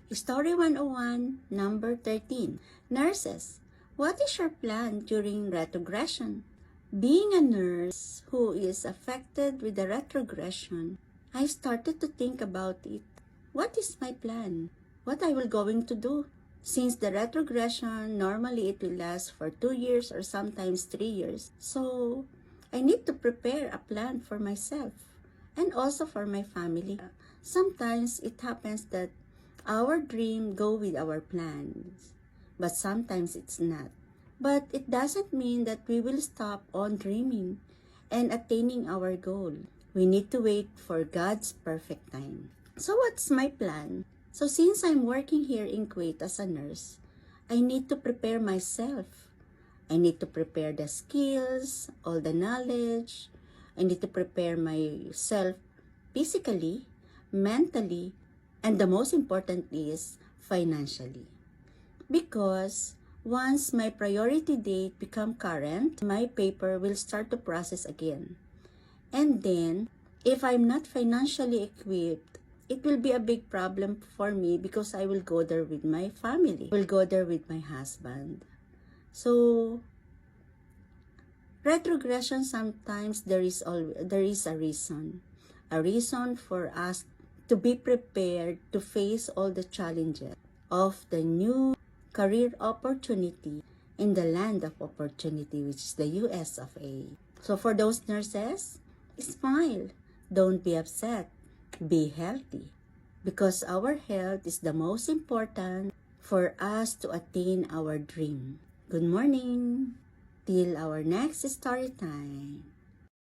Story 101, number 13. Nurses, what is your plan during retrogression? Being a nurse who is affected with the retrogression, I started to think about it. What is my plan? What I will going to do? Since the retrogression, normally it will last for 2 years or sometimes 3 years. So, I need to prepare a plan for myself and also for my family. Sometimes it happens that our dream go with our plans, but sometimes it's not. But it doesn't mean that we will stop on dreaming and attaining our goal. We need to wait for God's perfect time. So what's my plan? So since I'm working here in Kuwait as a nurse, I need to prepare myself. I need to prepare the skills, all the knowledge. I need to prepare myself physically, mentally, and the most important is financially. Because once my priority date become current, my paper will start to process again. And then, if I'm not financially equipped, it will be a big problem for me because I will go there with my family. I will go there with my husband. So, retrogression sometimes there is a reason. A reason for us to be prepared to face all the challenges of the new career opportunity in the land of opportunity, which is the US of A. So for those nurses, smile. Don't be upset. Be healthy. Because our health is the most important for us to attain our dream. Good morning. Till our next story time.